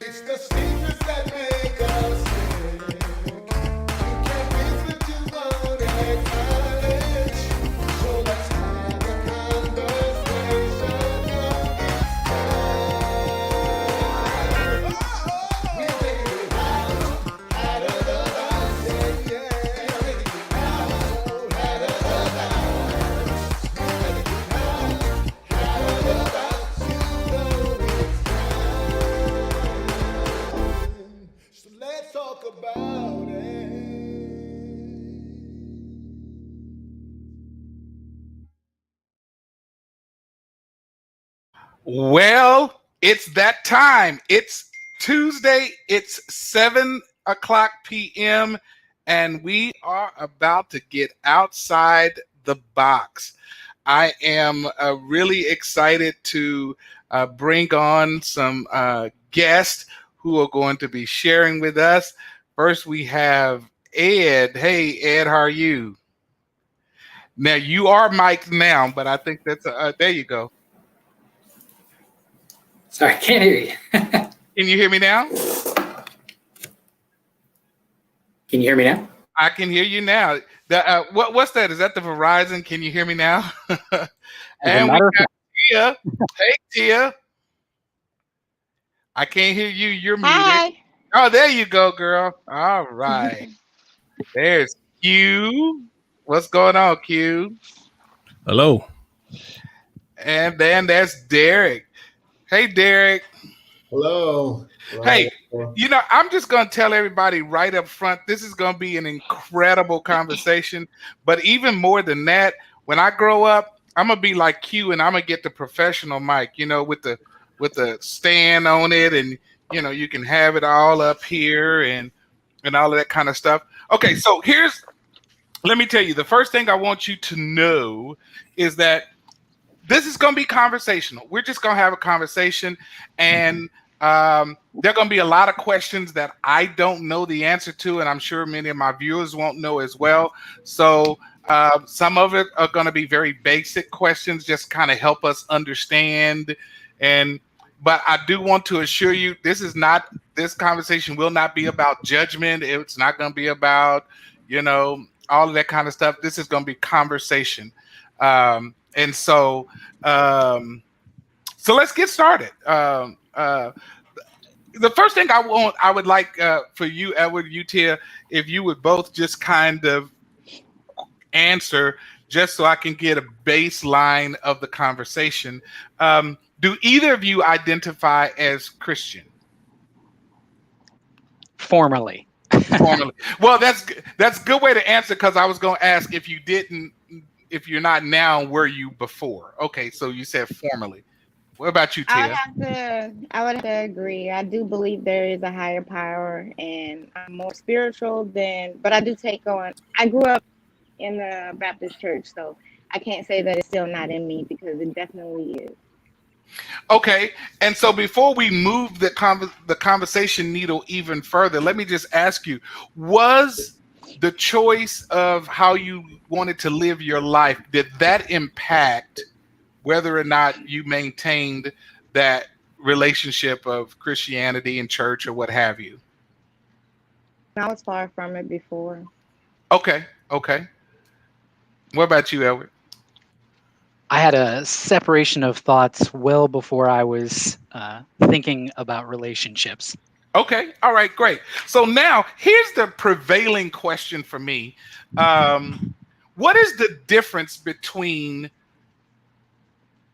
It's the secrets that make us sick. You can't get what you want and acknowledge. So let's have a conversation on this time. We're taking it out of the box. Yeah, yeah. We're taking it out of the box. We're taking it out of the box. You know it's time. So let's talk about it. Well, it's that time. It's Tuesday. It's 7 o'clock p.m. and we are about to get outside the box. I am really excited to bring on some guests who are going to be sharing with us. First, we have Ed. Hey, Ed, how are you? Now, you are mic'd now, but I think that's there you go. Sorry, can't hear you. Can you hear me now? Can you hear me now? I can hear you now. What's that? Is that the Verizon? Can you hear me now? As a And we matter of got fact, Tia. Hey, Tia. I can't hear you. You're muted. Hi. Oh, there you go, girl. All right. There's Q. What's going on, Q? Hello. And then there's Derek. Hey, Derek. Hello. Hey, I'm just going to tell everybody right up front, this is going to be an incredible conversation. But even more than that, when I grow up, I'm going to be like Q and I'm going to get the professional mic, with the stand on it, and you can have it all up here and all of that kind of stuff. Okay, so let me tell you, the first thing I want you to know is that this is going to be conversational. We're just going to have a conversation, and there are going to be a lot of questions that I don't know the answer to, and I'm sure many of my viewers won't know as well. So some of it are going to be very basic questions, just kind of help us understand. But I do want to assure you, this conversation will not be about judgment. It's not going to be about, all of that kind of stuff. This is going to be conversation. And so let's get started. The first thing I would like for you, Edward, you, Tia, if you would both just kind of answer, just so I can get a baseline of the conversation. Do either of you identify as Christian? formally. Formally. Well, that's a good way to answer, because I was going to ask if you're not now, were you before? Okay, so you said formally. What about you, Tia? I would have to agree. I do believe there is a higher power, and I'm more spiritual but I do take on. I grew up in the Baptist church, so I can't say that it's still not in me, because it definitely is. Okay, and so before we move the conversation needle even further, let me just ask you: was the choice of how you wanted to live your life, did that impact whether or not you maintained that relationship of Christianity and church or what have you? I was far from it before. Okay. What about you, Edward? I had a separation of thoughts well before I was thinking about relationships. Okay. All right, great. So now here's the prevailing question for me. What is the difference between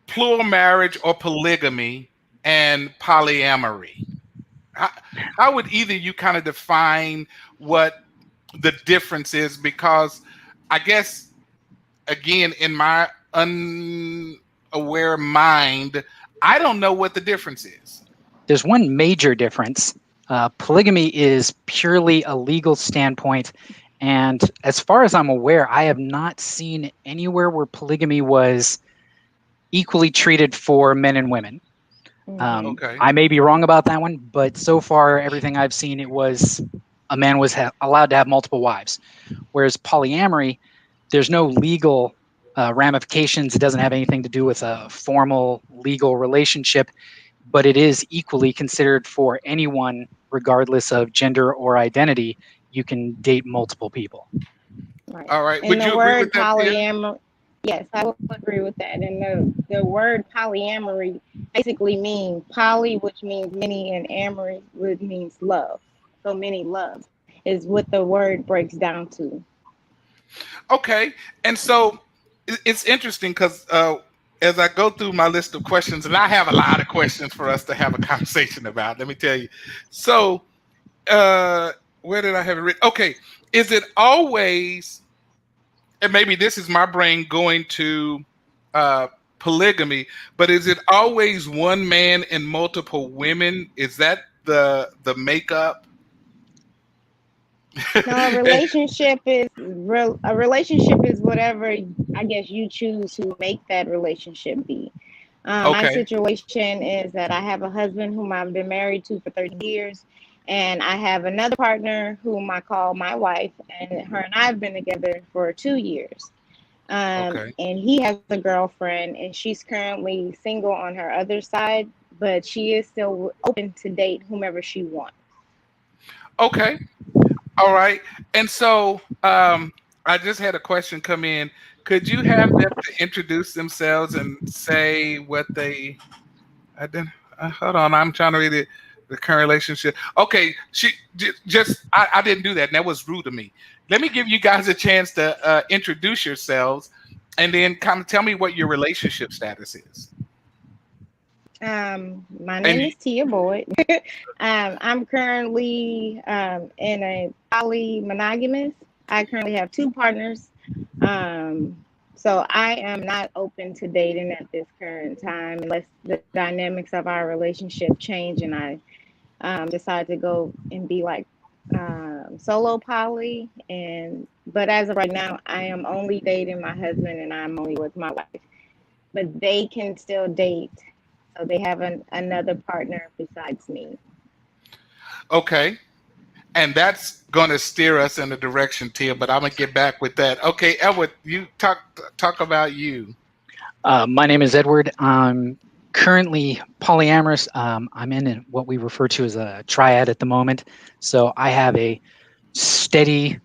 plural marriage or polygamy and polyamory? How would either you kind of define what the difference is? Because I guess, again, in my unaware mind, I don't know what the difference is. There's one major difference. Polygamy is purely a legal standpoint. And as far as I'm aware, I have not seen anywhere where polygamy was equally treated for men and women. Okay. I may be wrong about that one, but so far, everything I've seen, it was a man was allowed to have multiple wives. Whereas polyamory, there's no legal ramifications. It doesn't have anything to do with a formal legal relationship. but it is equally considered for anyone, regardless of gender or identity. You can date multiple people. Right. All right. And Would the you agree word with that, Tia? polyamory, yes, I would agree with that. And the word polyamory basically means poly, which means many, and amory, which means love. So many loves is what the word breaks down to. Okay. And so it's interesting because as I go through my list of questions, and I have a lot of questions for us to have a conversation about, let me tell you. So, where did I have it written? Okay. Is it always, and maybe this is my brain going to polygamy, but is it always one man and multiple women? Is that the makeup? No, a relationship is whatever I guess you choose to make that relationship be. My Okay. situation is that I have a husband whom I've been married to for 30 years, and I have another partner whom I call my wife, and her and I have been together for 2 years. Okay. And he has a girlfriend, and she's currently single on her other side, but she is still open to date whomever she wants. Okay. All right. And so I just had a question come in. Could you have them to introduce themselves and say what they I didn't hold on, I'm trying to read it. The current relationship. Okay, she just I didn't do that, and that was rude of me. Let me give you guys a chance to introduce yourselves and then kind of tell me what your relationship status is. My name is Tia Boyd. I'm currently in a poly-monogamous. I currently have 2 partners. So I am not open to dating at this current time unless the dynamics of our relationship change and I decide to go and be like solo poly. But as of right now, I am only dating my husband and I'm only with my wife. But they can still date. So they have another partner besides me. Okay. And that's going to steer us in the direction, Tia, but I'm going to get back with that. Okay, Edward, you talk about you. My name is Edward. I'm currently polyamorous. I'm in what we refer to as a triad at the moment. So I have a steady,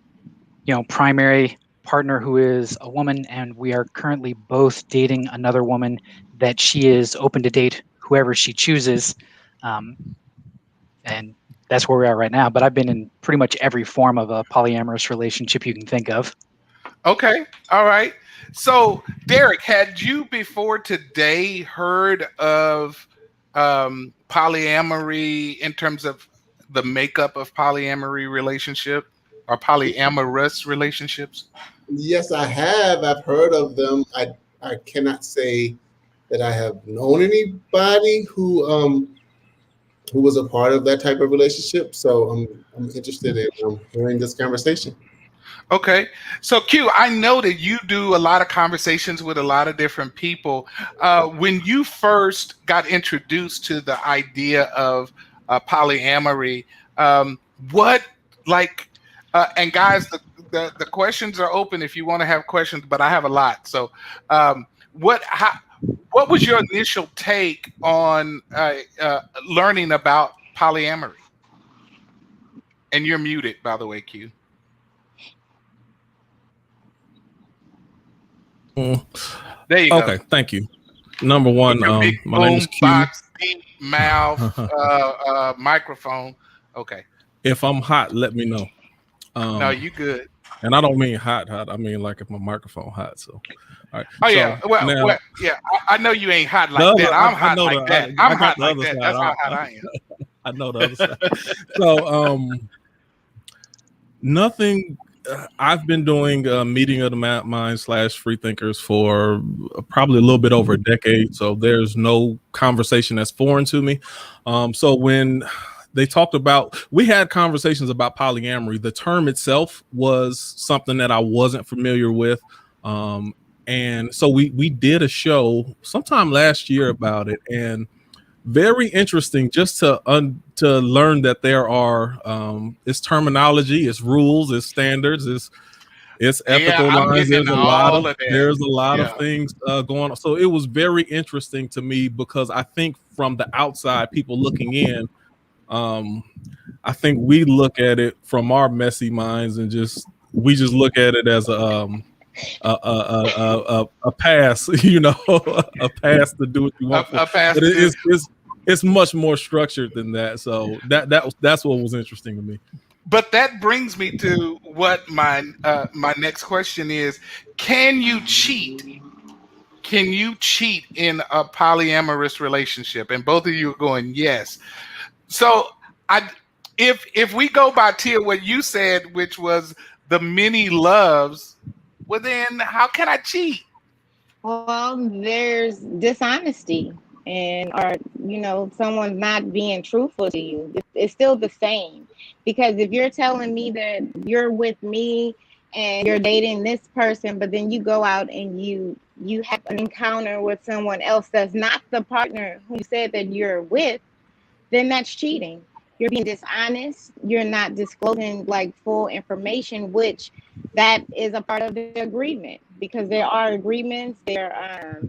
primary partner who is a woman, and we are currently both dating another woman that she is open to date whoever she chooses. And that's where we are right now. But I've been in pretty much every form of a polyamorous relationship you can think of. Okay. All right. So, Derek, had you before today heard of polyamory in terms of the makeup of polyamory relationship or polyamorous relationships? Yes, I have. I've heard of them. I cannot say that I have known anybody who was a part of that type of relationship. So I'm interested in hearing this conversation. Okay. So Q, I know that you do a lot of conversations with a lot of different people. When you first got introduced to the idea of polyamory, what and guys, the questions are open if you want to have questions, but I have a lot. So what was your initial take on learning about polyamory? And you're muted, by the way, Q. There you go. Okay, thank you. Number one, my name is Q. Box, deep mouth, microphone. Okay. If I'm hot, let me know. No, you good. And I don't mean hot. I mean like if my microphone hot. So, all right. Oh so, yeah. Well, yeah. I know you ain't hot like that. I'm hot like that. I'm hot like that. That's how hot I am. I know the other side. So, nothing. I've been doing a meeting of the mind / free thinkers for probably a little bit over a decade. So there's no conversation that's foreign to me. So when they talked about, we had conversations about polyamory. The term itself was something that I wasn't familiar with. And so we did a show sometime last year about it, and very interesting just to learn that there are it's terminology, it's rules, it's standards, it's ethical lines. There's a lot of things going on. So it was very interesting to me because I think from the outside, people looking in, I think we look at it from our messy minds and we just look at it as a pass, you know, a pass to do what you want. A pass but to it's much more structured than that. So that's what was interesting to me. But that brings me to what my next question is: Can you cheat? Can you cheat in a polyamorous relationship? And both of you are going yes. So if we go by Tia, what you said, which was the many loves, well then how can I cheat? Well, there's dishonesty or someone not being truthful to you. It's still the same, because if you're telling me that you're with me and you're dating this person, but then you go out and you have an encounter with someone else that's not the partner who you said that you're with, then that's cheating. You're being dishonest. You're not disclosing like full information, which that is a part of the agreement, because there are agreements, there are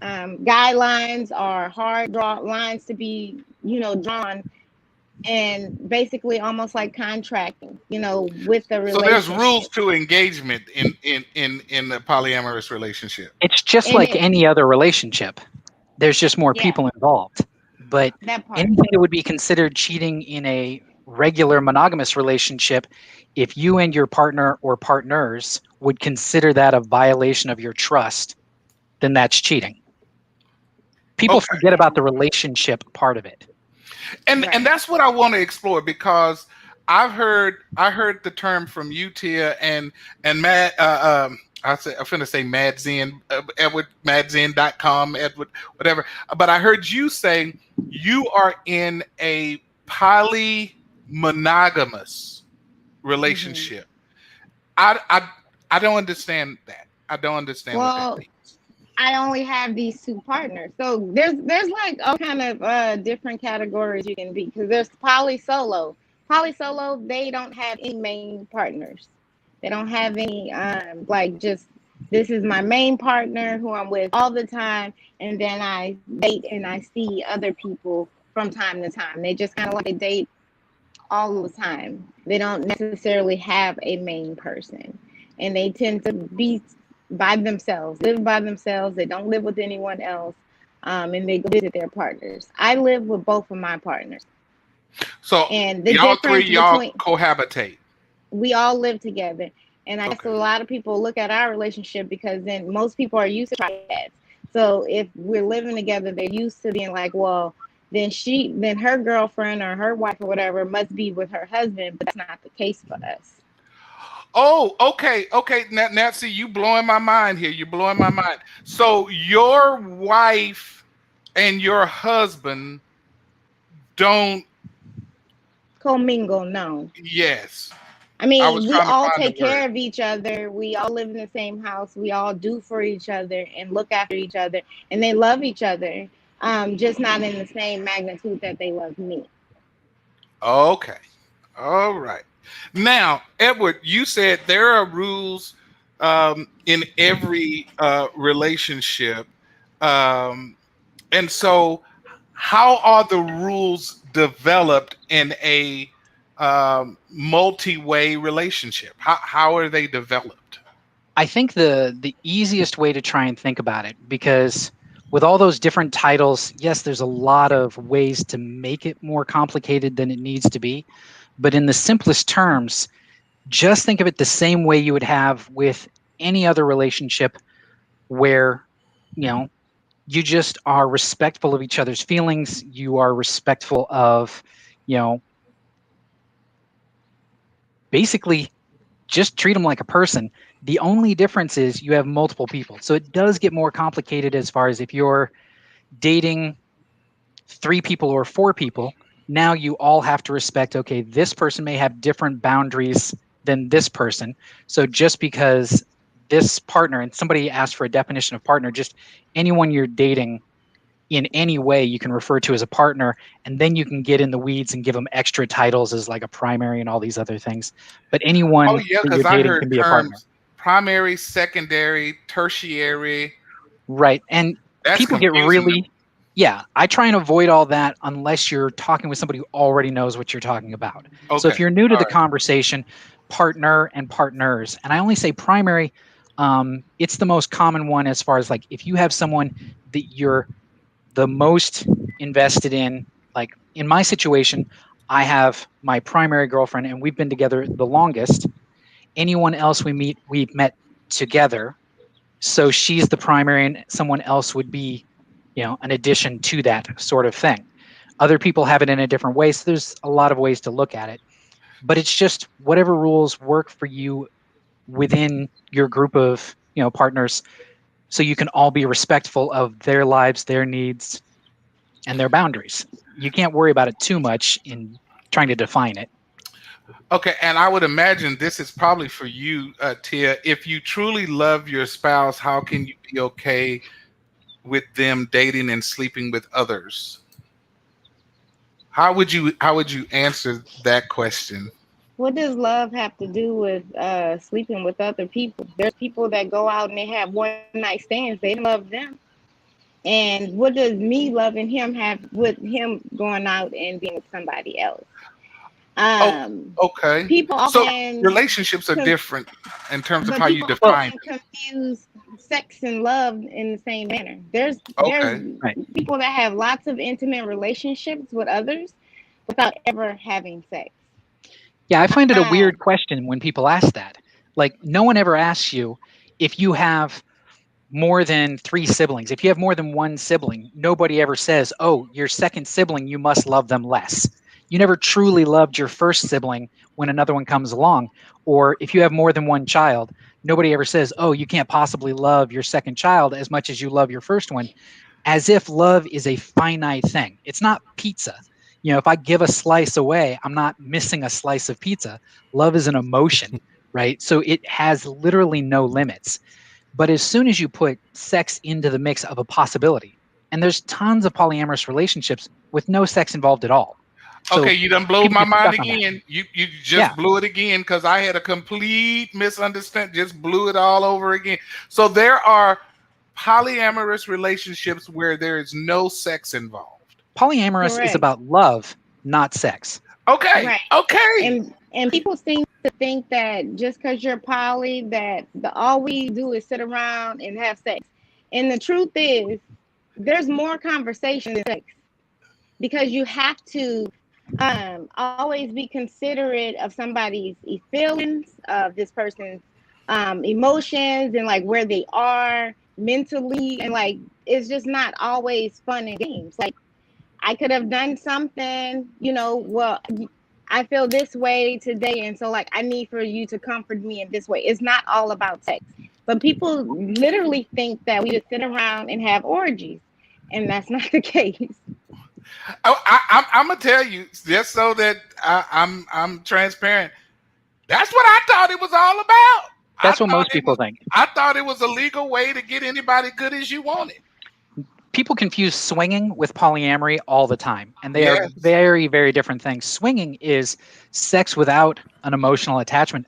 guidelines, are hard lines to be, drawn, and basically almost like contracting, with the relationship. So there's rules to engagement in the polyamorous relationship. It's just like any other relationship. There's just more people involved. But anything that would be considered cheating in a regular monogamous relationship, if you and your partner or partners would consider that a violation of your trust, then that's cheating. People forget about the relationship part of it. And that's what I want to explore, because I heard the term from you, Tia, and Matt. I'm finna say Madzen, Edward, Madzen.com, Edward, whatever. But I heard you say you are in a polymonogamous relationship. I don't understand that. I don't understand what that means. I only have these two partners. So there's like all kind of different categories you can be, because there's poly-solo. Poly-solo, they don't have any main partners. They don't have any just this is my main partner who I'm with all the time, and then I date and I see other people from time to time. They just kind of like date all the time. They don't necessarily have a main person, and they tend to be by themselves, live by themselves. They don't live with anyone else, and they go visit their partners. I live with both of my partners. So and y'all cohabitate. We all live together. And I guess a lot of people look at our relationship, because then most people are used to triads. So if we're living together, they're used to being like, well, then her girlfriend or her wife or whatever must be with her husband, but that's not the case for us. Oh, okay. Now, see, you blowing my mind here. You're blowing my mind. So your wife and your husband don't commingle, no. Yes. I mean, we all take care of each other. We all live in the same house. We all do for each other and look after each other, and they love each other, just not in the same magnitude that they love me. Okay. All right. Now, Edward, you said there are rules in every relationship. And so how are the rules developed in a multi-way relationship? How are they developed? I think the easiest way to try and think about it, because with all those different titles, yes, there's a lot of ways to make it more complicated than it needs to be. But in the simplest terms, just think of it the same way you would have with any other relationship, where, you just are respectful of each other's feelings. You are respectful of, basically just treat them like a person. The only difference is you have multiple people. So it does get more complicated as far as if you're dating 3 people or 4 people. Now you all have to respect, okay, this person may have different boundaries than this person. So just because this partner, and somebody asked for a definition of partner, just anyone you're dating in any way you can refer to as a partner, and then you can get in the weeds and give them extra titles as like a primary and all these other things. But anyone that you're dating can be a partner. Primary, secondary, tertiary. Right. And people get really Yeah, I try and avoid all that unless you're talking with somebody who already knows what you're talking about. So if Okay. you're new to All the right. conversation, partner and partners, and I only say primary, it's the most common one as far as like if you have someone that you're the most invested in, like in my situation, I have my primary girlfriend and we've been together the longest. Anyone else we meet, we've met together. So she's the primary and someone else would be, an addition to that sort of thing. Other people have it in a different way. So there's a lot of ways to look at it. But it's just whatever rules work for you within your group of, partners so you can all be respectful of their lives, their needs, and their boundaries. You can't worry about it too much in trying to define it. Okay, and I would imagine this is probably for you, Tia. If you truly love your spouse, how can you be okay with them dating and sleeping with others? How would you answer that question? What does love have to do with sleeping with other people? There's people that go out and they have one night stands. They love them. And what does me loving him have with him going out and being with somebody else? Oh, okay. People So often relationships are con- different in terms of but how you people define often it. confuse sex and love in the same manner. There's Okay. Right. people that have lots of intimate relationships with others without ever having sex. Yeah, I find it a Uh, weird question when people ask that. Like, no one ever asks you if you have more than 3 siblings. If you have more than one sibling, nobody ever says, oh, your second sibling, you must love them less. You never truly loved your first sibling when another one comes along. Or if you have more than one child, nobody ever says, oh, you can't possibly love your second child as much as you love your first one, as if love is a finite thing. It's not pizza. If I give a slice away, I'm not missing a slice of pizza. Love is an emotion, right? So it has literally no limits. But as soon as you put sex into the mix of a possibility, and there's tons of polyamorous relationships with no sex involved at all. Okay, So you done blew people my get mind stuck on that. again. You just Yeah. blew it again because I had a complete misunderstanding. Just blew it all over again. So there are polyamorous relationships where there is no sex involved. Polyamorous is correct. about love, not sex. Okay. Right. Okay. And people seem to think that just because you're poly, that all we do is sit around and have sex. And the truth is, there's more conversation than sex because you have to always be considerate of somebody's feelings, of this person's emotions, and like where they are mentally, and like it's just not always fun and games. Like I could have done something, well, I feel this way today, and so like I need for you to comfort me in this way. It's not all about sex, but people literally think that we just sit around and have orgies, and that's not the case. I'm gonna tell you just so that I'm transparent. That's what I thought it was all about. That's what most people think. I thought it was a legal way to get anybody good as you wanted. People confuse swinging with polyamory all the time, and they are Yes. very, very different things. Swinging is sex without an emotional attachment.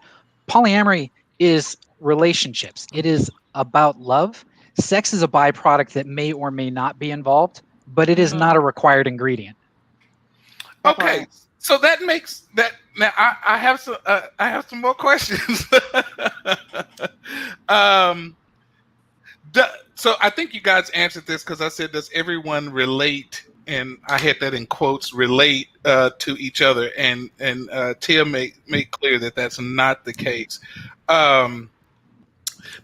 Polyamory is relationships. It is about love. Sex is a byproduct that may or may not be involved, but it is not a required ingredient. Okay, so that makes that. Now I have some more questions. So I think you guys answered this because I said, does everyone relate? And I had that in quotes, relate to each other. And Tia made clear that that's not the case.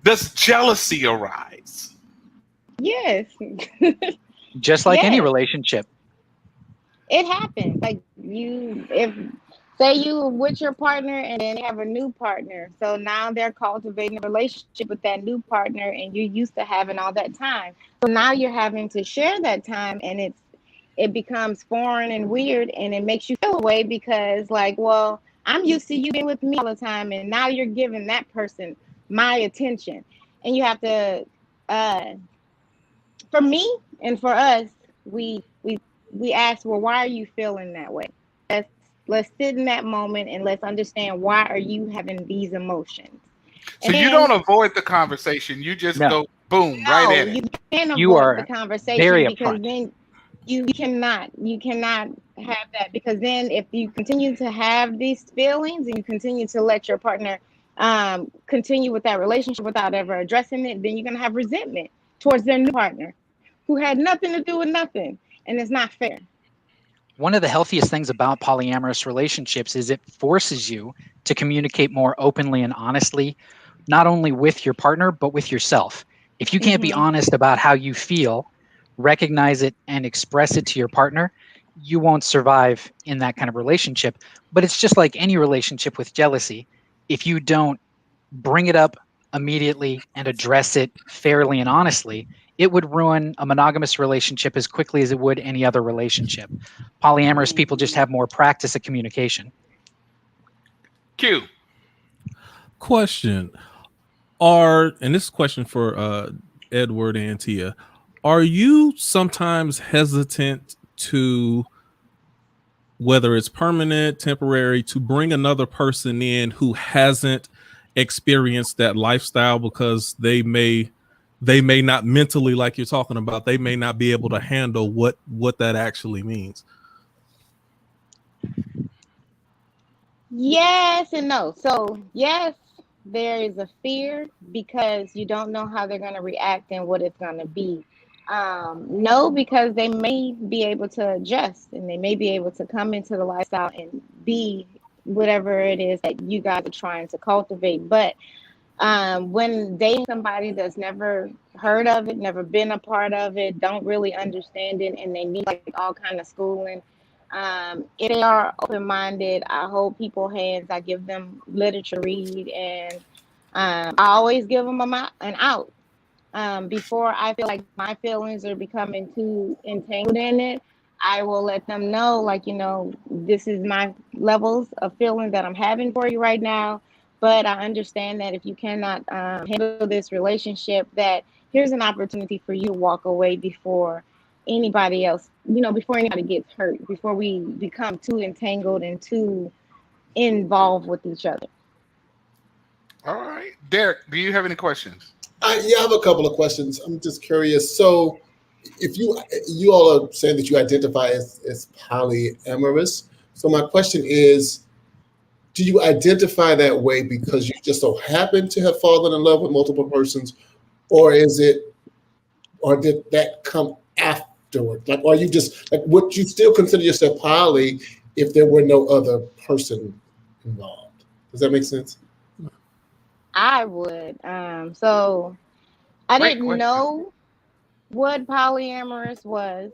Does jealousy arise? Yes. Just like any Yes. relationship. It happens. Like if say you with your partner and then you have a new partner, so now they're cultivating a relationship with that new partner, and you're used to having all that time. So now you're having to share that time, and it becomes foreign and weird, and it makes you feel away because like, well, I'm used to you being with me all the time, and now you're giving that person my attention, and you have to. For me and for us, we ask, well, why are you feeling that way? Let's sit in that moment and let's understand, why are you having these emotions? So you don't avoid the conversation. You just No. go boom right at it. You can't You avoid are the conversation very because upfront. then You cannot have that, because then if you continue to have these feelings and you continue to let your partner continue with that relationship without ever addressing it, then you're going to have resentment towards their new partner who had nothing to do with nothing, and it's not fair. One of the healthiest things about polyamorous relationships is it forces you to communicate more openly and honestly, not only with your partner, but with yourself. If you can't be Hmm. honest about how you feel, recognize it, and express it to your partner, you won't survive in that kind of relationship. But it's just like any relationship with jealousy. If you don't bring it up immediately and address it fairly and honestly, it would ruin a monogamous relationship as quickly as it would any other relationship. Polyamorous people just have more practice at communication. Q. Question: and this is a question for Edward and Tia, are you sometimes hesitant to, whether it's permanent, temporary, to bring another person in who hasn't experienced that lifestyle, because they may not mentally, like you're talking about, they may not be able to handle what that actually means? Yes and no. So, yes, there is a fear because you don't know how they're going to react and what it's going to be. No, because they may be able to adjust and they may be able to come into the lifestyle and be whatever it is that you guys are trying to cultivate. But when dating somebody that's never heard of it, never been a part of it, don't really understand it, and they need like all kind of schooling, if they are open-minded, I hold people hands. I give them literature to read, and I always give them an out. Before I feel like my feelings are becoming too entangled in it, I will let them know, like, this is my levels of feeling that I'm having for you right now. But I understand that if you cannot handle this relationship, that here's an opportunity for you to walk away before anybody else, before anybody gets hurt, before we become too entangled and too involved with each other. All right. Derek, do you have any questions? Yeah, I have a couple of questions. I'm just curious. So, if you all are saying that you identify as polyamorous, so my question is, do you identify that way because you just so happen to have fallen in love with multiple persons, or or did that come afterward? Like, are you just like, would you still consider yourself poly if there were no other person involved? Does that make sense? I would. So I Great didn't question. know what polyamorous was.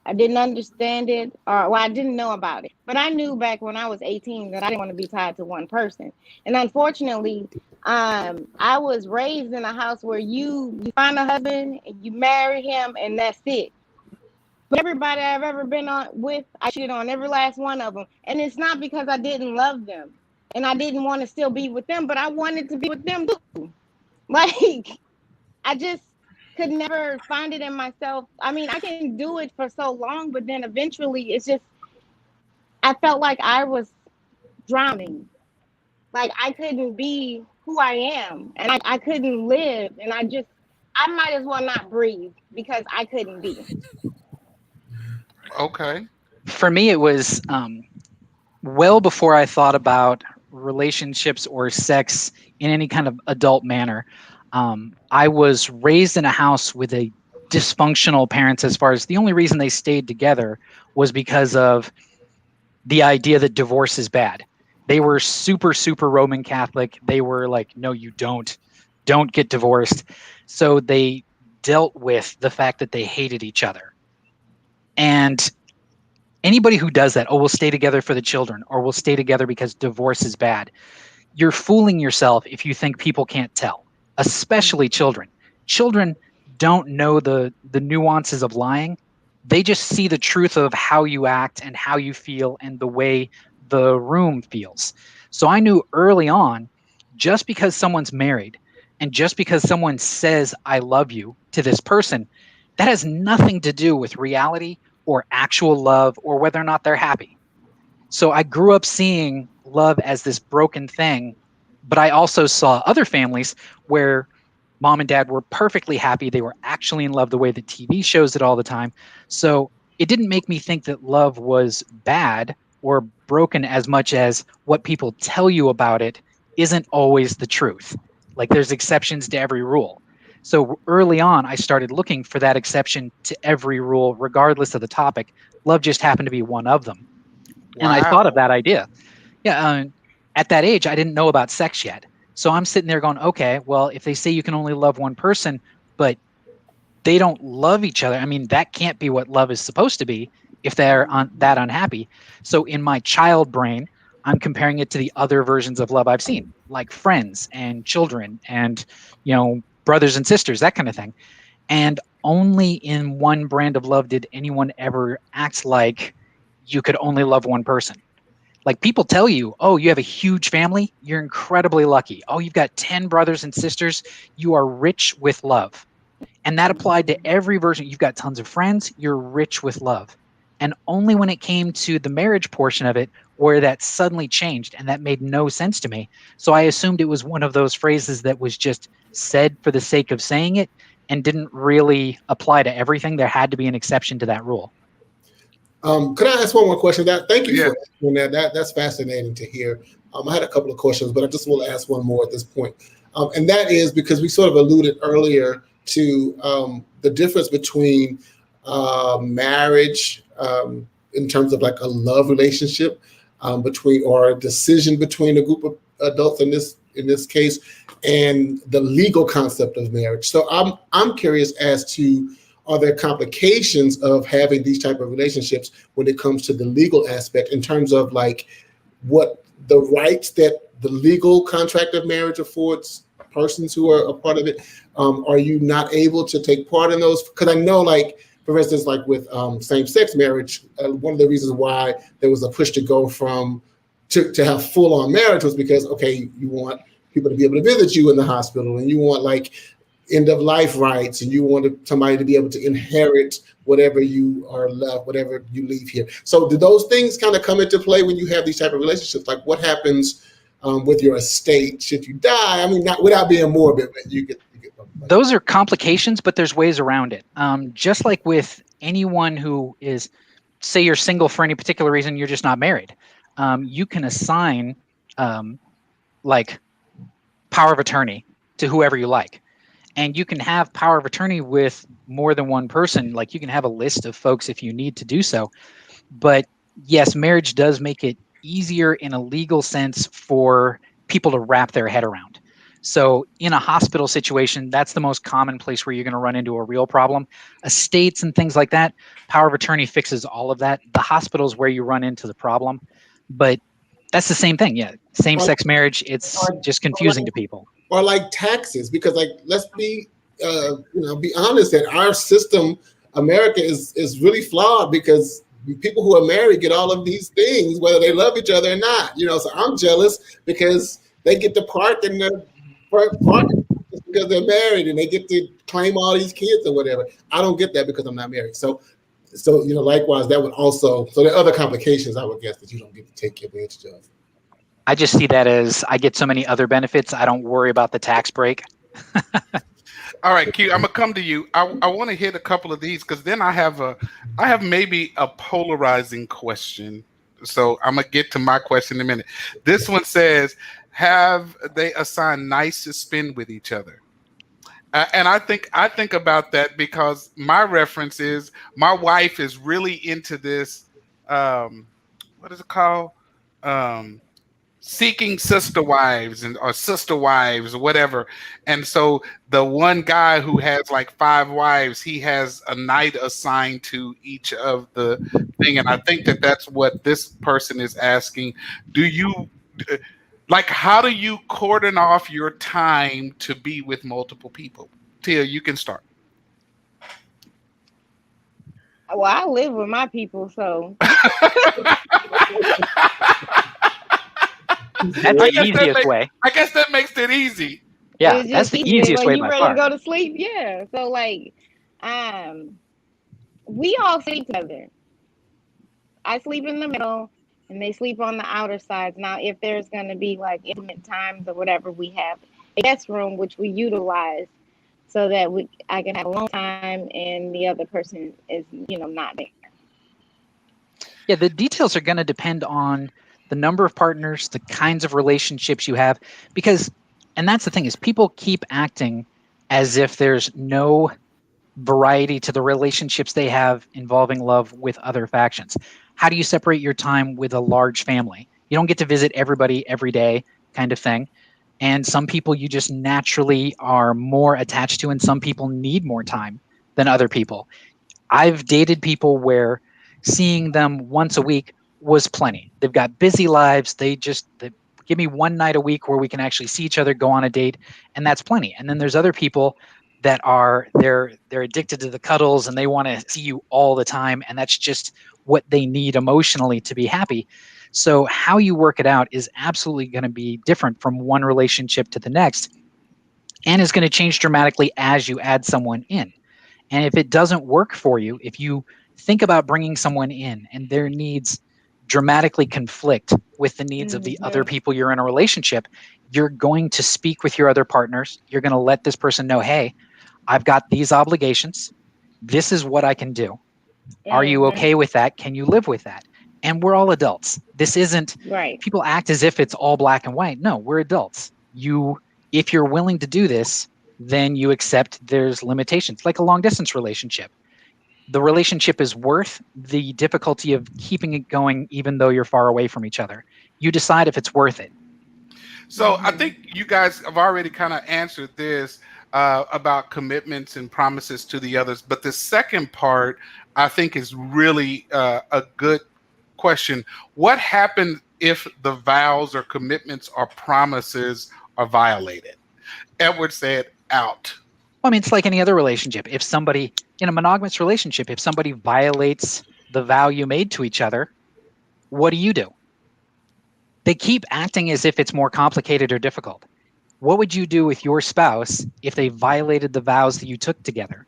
I didn't understand it, or well, I didn't know about it. But I knew back when I was 18 that I didn't want to be tied to one person. And unfortunately, I was raised in a house where you find a husband, and you marry him, and that's it. But everybody I've ever been on with, I cheated on every last one of them. And it's not because I didn't love them and I didn't want to still be with them, but I wanted to be with them too. Like, I just could never find it in myself. I mean, I can do it for so long, but then eventually it's just, I felt like I was drowning. Like, I couldn't be who I am, and I couldn't live. And I might as well not breathe because I couldn't be. Okay. For me, it was well before I thought about relationships or sex in any kind of adult manner. I was raised in a house with a dysfunctional parents, as far as the only reason they stayed together was because of the idea that divorce is bad. They were super, super Roman Catholic. They were like, no, you don't get divorced. So they dealt with the fact that they hated each other. And anybody who does that, oh, we'll stay together for the children, or we'll stay together because divorce is bad, you're fooling yourself if you think people can't tell, especially children. Children don't know the nuances of lying. They just see the truth of how you act and how you feel and the way the room feels. So I knew early on, just because someone's married and just because someone says, I love you to this person, that has nothing to do with reality or actual love or whether or not they're happy. So I grew up seeing love as this broken thing, but I also saw other families where Mom and dad were perfectly happy. They were actually in love the way the TV shows it all the time. So it didn't make me think that love was bad or broken as much as what people tell you about it isn't always the truth. Like there's exceptions to every rule. So early on, I started looking for that exception to every rule, regardless of the topic. Love just happened to be one of them. And I thought of that idea. Yeah. At that age, I didn't know about sex yet. So I'm sitting there going, okay, well, if they say you can only love one person, but they don't love each other, I mean, that can't be what love is supposed to be if they're that unhappy. So in my child brain, I'm comparing it to the other versions of love I've seen, like friends and children and, brothers and sisters, that kind of thing. And only in one brand of love did anyone ever act like you could only love one person. Like people tell you, oh, you have a huge family, you're incredibly lucky. Oh, you've got 10 brothers and sisters, you are rich with love. And that applied to every version. You've got tons of friends, you're rich with love. And only when it came to the marriage portion of it, where that suddenly changed, and that made no sense to me. So I assumed it was one of those phrases that was just said for the sake of saying it and didn't really apply to everything. There had to be an exception to that rule. Could I ask one more question? Thank you Yeah. for answering that. That's fascinating to hear. I had a couple of questions, but I just want to ask one more at this point. And that is because we sort of alluded earlier to the difference between marriage in terms of like a love relationship between, or a decision between a group of adults in this case, and the legal concept of marriage. So I'm curious as to, are there complications of having these type of relationships when it comes to the legal aspect in terms of like what the rights that the legal contract of marriage affords persons who are a part of it? Are you not able to take part in those? Because I know, like, for instance, like with same-sex marriage, one of the reasons why there was a push to go to have full-on marriage was because, okay, you want people to be able to visit you in the hospital, and you want like end of life rights, and you want somebody to be able to inherit whatever you are left, whatever you leave here. So do those things kind of come into play when you have these type of relationships? Like what happens with your estate should you die? I mean, not without being morbid, but you get those are complications, but there's ways around it. Just like with anyone who is, say you're single for any particular reason, you're just not married. You can assign like power of attorney to whoever you like. And you can have power of attorney with more than one person. Like you can have a list of folks if you need to do so. But yes, marriage does make it easier in a legal sense for people to wrap their head around. So in a hospital situation, that's the most common place where you're going to run into a real problem. Estates and things like that, power of attorney fixes all of that. The hospital is where you run into the problem. But that's the same thing. Yeah. Same-sex marriage, it's just confusing to people. Or like taxes, because like let's be be honest that our system, America, is really flawed because people who are married get all of these things whether they love each other or not. So I'm jealous because they get to park in the park because they're married and they get to claim all these kids or whatever. I don't get that because I'm not married. So likewise, that would also, so there are other complications I would guess that you don't get to take advantage of. I just see that as I get so many other benefits. I don't worry about the tax break. All right, Q, I'm gonna come to you. I want to hit a couple of these because then I have maybe a polarizing question. So I'm gonna get to my question in a minute. This one says, have they assigned nights to spend with each other? And I think about that because my reference is my wife is really into this. What is it called? Seeking sister wives or sister wives or whatever. And so the one guy who has like 5 wives, he has a night assigned to each of the thing. And I think that that's what this person is asking. Do you how do you cordon off your time to be with multiple people? Tia, you can start. Well, I live with my people, so That's the easiest way. I guess that makes it easy. Yeah, it's that's just the easy. easiest When way you by ready far. to go to sleep, yeah. So like, we all sleep together. I sleep in the middle, and they sleep on the outer sides. Now, if there's going to be like intimate times or whatever, we have a guest room which we utilize, so that I can have a long time and the other person is, not there. Yeah, the details are going to depend on the number of partners, the kinds of relationships you have, because, and that's the thing, is people keep acting as if there's no variety to the relationships they have involving love with other factions. How do you separate your time with a large family? You don't get to visit everybody every day, kind of thing. And some people you just naturally are more attached to, and some people need more time than other people. I've dated people where seeing them once a week was plenty. They've got busy lives. They give me one night a week where we can actually see each other, go on a date, and that's plenty. And then there's other people that they're addicted to the cuddles and they want to see you all the time, and that's just what they need emotionally to be happy. So how you work it out is absolutely going to be different from one relationship to the next, and is going to change dramatically as you add someone in. And if it doesn't work for you, if you think about bringing someone in and their needs dramatically conflict with the needs of the other people you're in a relationship, you're going to speak with your other partners. You're going to let this person know, hey, I've got these obligations. This is what I can do. Are you okay with that? Can you live with that? And we're all adults. This isn't right. People act as if it's all black and white. No, we're adults. If you're willing to do this, then you accept there's limitations, like a long distance relationship. The relationship is worth the difficulty of keeping it going, even though you're far away from each other. You decide if it's worth it. So I think you guys have already kind of answered this about commitments and promises to the others. But the second part, I think, is really a good question. What happens if the vows or commitments or promises are violated? Edward said out. Well, I mean, it's like any other relationship. If somebody, in a monogamous relationship, if somebody violates the vow you made to each other, what do? They keep acting as if it's more complicated or difficult. What would you do with your spouse if they violated the vows that you took together?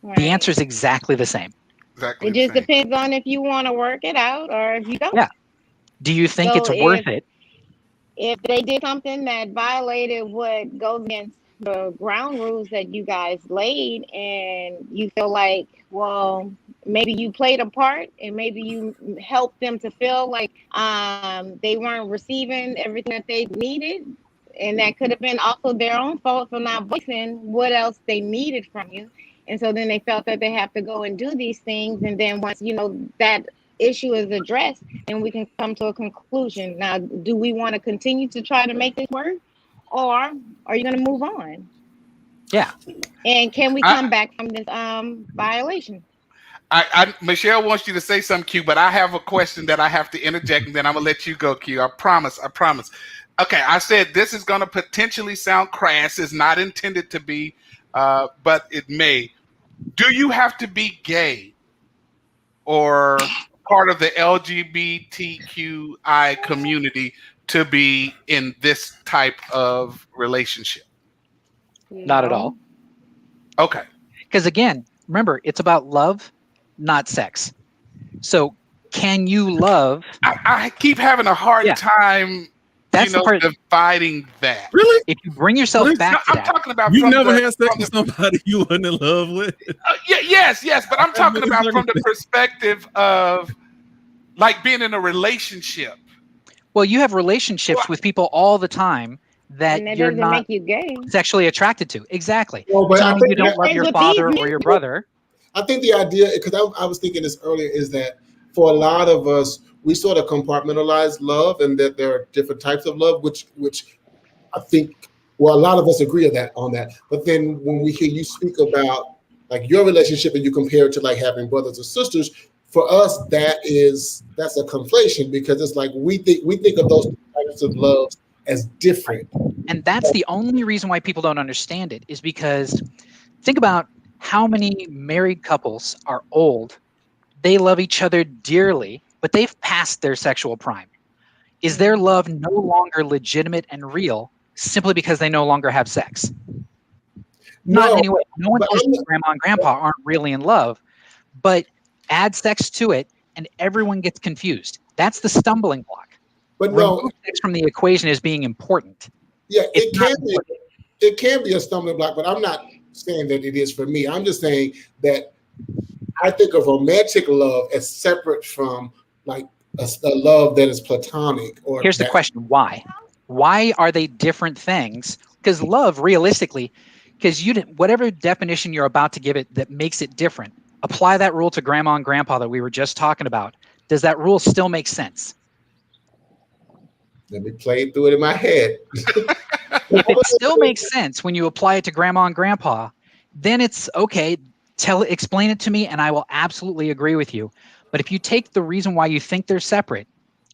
Right. The answer is exactly the same. Exactly. It just depends on if you want to work it out or if you don't. Yeah. Do you think it's worth it? If they did something that violated what goes against the ground rules that you guys laid, and you feel like, well, maybe you played a part and maybe you helped them to feel like they weren't receiving everything that they needed, and that could have been also their own fault for not voicing what else they needed from you. And so then they felt that they have to go and do these things, and then once that issue is addressed, then we can come to a conclusion. Now, do we want to continue to try to make this work, or are you going to move on? Yeah. And can we come back from this violation? Michelle wants you to say something, Q, but I have a question that I have to interject, and then I'm going to let you go, Q. I promise. Okay, I said this is going to potentially sound crass. It's not intended to be, but it may. Do you have to be gay or part of the LGBTQI community to be in this type of relationship? Not at all. Okay. Because again, remember, it's about love, not sex. So can you love? I keep having a hard time dividing that. Really? If you bring yourself back to that. I'm talking about you never had sex with somebody you weren't in love with. Yes, but I'm talking about from the perspective of like being in a relationship. Well, you have relationships with people all the time that you're not make you gay. sexually attracted to. Exactly. Well, but I think you don't love your father or your brother. I think the idea, because I was thinking this earlier, is that for a lot of us, we sort of compartmentalize love, and that there are different types of love, which I think, well, a lot of us agree on that. But then when we hear you speak about like your relationship and you compare it to like having brothers or sisters, for us that's a conflation, because it's like we think of those types of loves as different. And that's the only reason why people don't understand it, is because think about how many married couples are old. They love each other dearly, but they've passed their sexual prime. Is their love no longer legitimate and real simply because they no longer have sex? Not in any way. No one says grandma and grandpa aren't really in love, but add sex to it and everyone gets confused. That's the stumbling block. But remove sex from the equation as being important. Yeah, it can be a stumbling block, but I'm not saying that it is for me. I'm just saying that I think of romantic love as separate from like a love that is platonic. Or Here's the question: why? Why are they different things? Because love, realistically, because whatever definition you're about to give it that makes it different, apply that rule to grandma and grandpa that we were just talking about. Does that rule still make sense? Let me play through it in my head. If it still makes sense when you apply it to grandma and grandpa, then it's okay. Explain it to me, and I will absolutely agree with you. But if you take the reason why you think they're separate,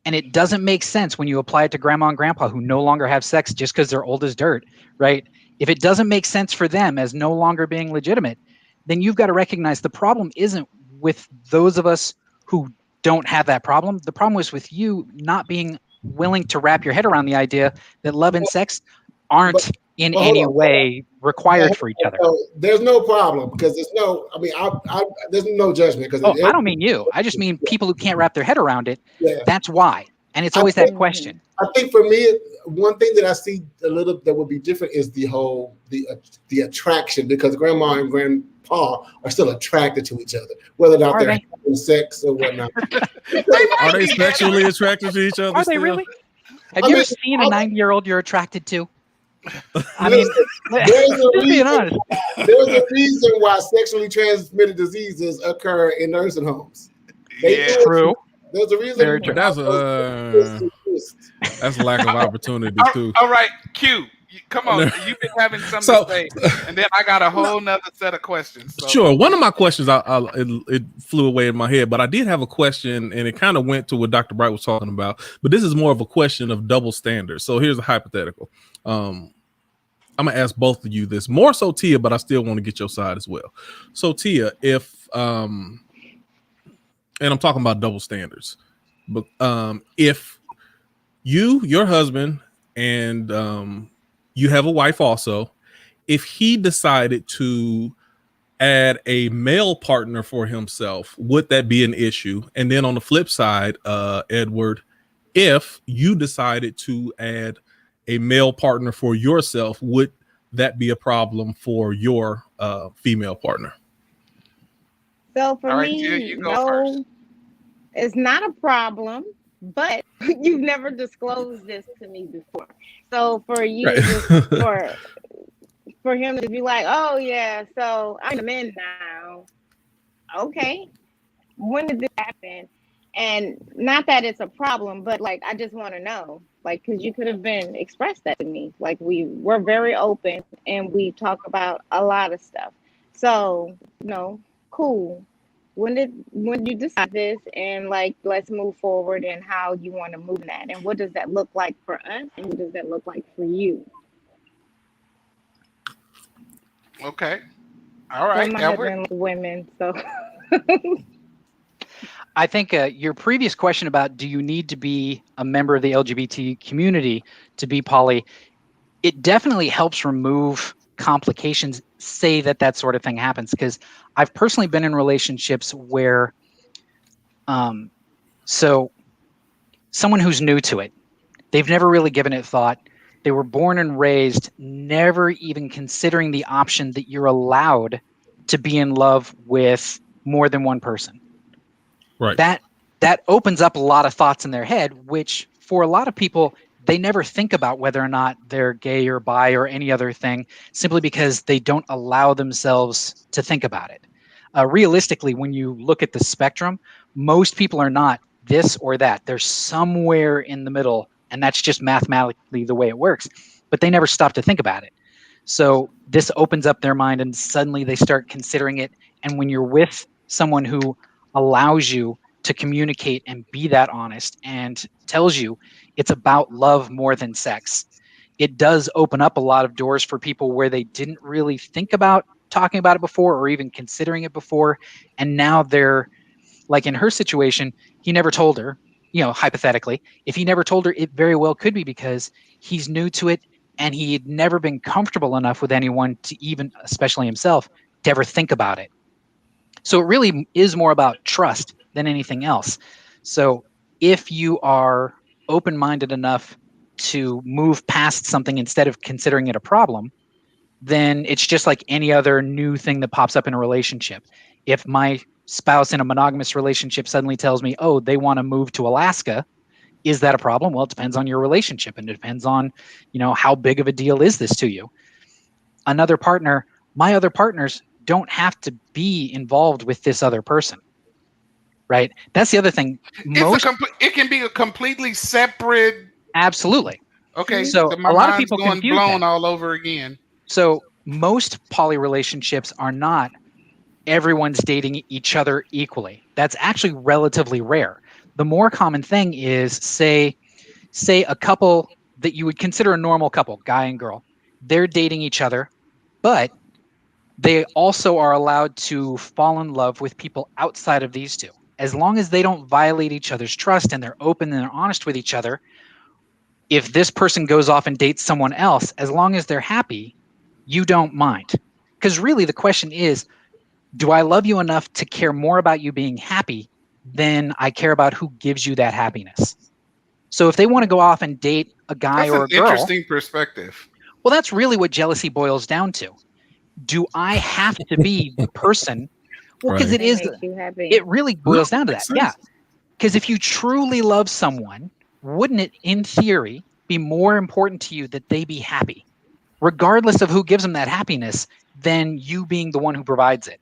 and it doesn't make sense when you apply it to grandma and grandpa who no longer have sex just because they're old as dirt, right? If it doesn't make sense for them as no longer being legitimate, then you've got to recognize the problem isn't with those of us who don't have that problem. The problem is with you not being willing to wrap your head around the idea that love and sex aren't in any way required for each other. So there's no problem because there's no. I mean, there's no judgment because. Oh, I don't mean you. I just mean people who can't wrap their head around it. Yeah. That's why, and it's always that question. I think for me, one thing that I see a little that would be different is the whole the attraction, because grandma and grandpa are still attracted to each other, whether or not they're having sex or whatnot. Are they sexually attracted to each other? Are they really? Have you ever seen a 90-year-old you're attracted to? I mean, just being honest. There's a reason why sexually transmitted diseases occur in nursing homes. True. There's a reason. Very true. That's a lack of opportunity too. All right, Q. Come on, you've been having something to say, and then I got a whole nother set of questions. So. Sure. One of my questions, it flew away in my head, but I did have a question, and it kind of went to what Dr. Bright was talking about. But this is more of a question of double standards. So here's a hypothetical. I'm gonna ask both of you this, more so Tia, but I still want to get your side as well. So Tia, if and I'm talking about double standards, but if your husband and you have a wife also, if he decided to add a male partner for himself, would that be an issue? And then on the flip side, Edward, if you decided to add a male partner for yourself, would that be a problem for your female partner? So for right, me, Tia, you go no, first. it's not a problem, but you've never disclosed this to me before. So for you, Right. for him to be like, oh yeah, so I'm a man now. Okay, when did this happen? And not that it's a problem, but like I just want to know, like, because you could have been expressed that to me. Like we're very open and we talk about a lot of stuff. So cool. When did you decide this, and like let's move forward and how you want to move that, and what does that look like for us, and what does that look like for you? Okay. All right, My Edward. husband likes women, so I think your previous question about do you need to be a member of the LGBT community to be poly, it definitely helps remove complications, say that sort of thing happens, because I've personally been in relationships where so someone who's new to it, they've never really given it thought, they were born and raised never even considering the option that you're allowed to be in love with more than one person. Right. That opens up a lot of thoughts in their head, which for a lot of people, they never think about whether or not they're gay or bi or any other thing, simply because they don't allow themselves to think about it. Realistically, when you look at the spectrum, most people are not this or that. They're somewhere in the middle, and that's just mathematically the way it works. But they never stop to think about it. So this opens up their mind, and suddenly they start considering it. And when you're with someone who allows you to communicate and be that honest and tells you it's about love more than sex, it does open up a lot of doors for people where they didn't really think about talking about it before or even considering it before. And now they're like, in her situation, he never told her, hypothetically, if he never told her, it very well could be because he's new to it and he had never been comfortable enough with anyone to even, especially himself, to ever think about it. So it really is more about trust than anything else. So if you are open-minded enough to move past something instead of considering it a problem, then it's just like any other new thing that pops up in a relationship. If my spouse in a monogamous relationship suddenly tells me, oh, they want to move to Alaska, is that a problem? Well, it depends on your relationship, and it depends on, how big of a deal is this to you. Another partner, my other partners don't have to be involved with this other person, right? That's the other thing. It can be a completely separate. Absolutely. Okay, so my a lot of mind's people going confuse blown that. all over again. So most poly relationships are not everyone's dating each other equally. That's actually relatively rare. The more common thing is, say a couple that you would consider a normal couple, guy and girl, they're dating each other, but they also are allowed to fall in love with people outside of these two. As long as they don't violate each other's trust and they're open and they're honest with each other, if this person goes off and dates someone else, as long as they're happy, you don't mind. Because really the question is, do I love you enough to care more about you being happy than I care about who gives you that happiness? So if they want to go off and date a guy or a girl. That's an interesting perspective. Well, that's really what jealousy boils down to. Do I have to be the person? Well, because it really boils down to that. Yeah. Because if you truly love someone, wouldn't it, in theory, be more important to you that they be happy, regardless of who gives them that happiness, than you being the one who provides it?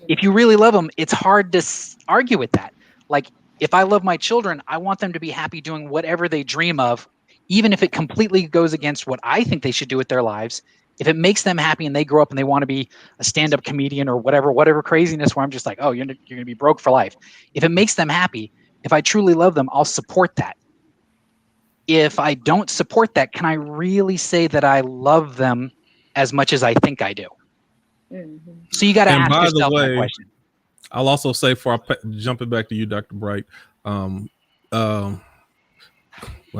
If you really love them, it's hard to argue with that. Like, if I love my children, I want them to be happy doing whatever they dream of, even if it completely goes against what I think they should do with their lives. If it makes them happy and they grow up and they want to be a stand-up comedian or whatever craziness where I'm just like, oh, you're going to be broke for life. If it makes them happy, if I truly love them, I'll support that. If I don't support that, can I really say that I love them as much as I think I do? Mm-hmm. So you got to ask yourself that question. I'll also say, for jumping back to you, Dr. Bright, well,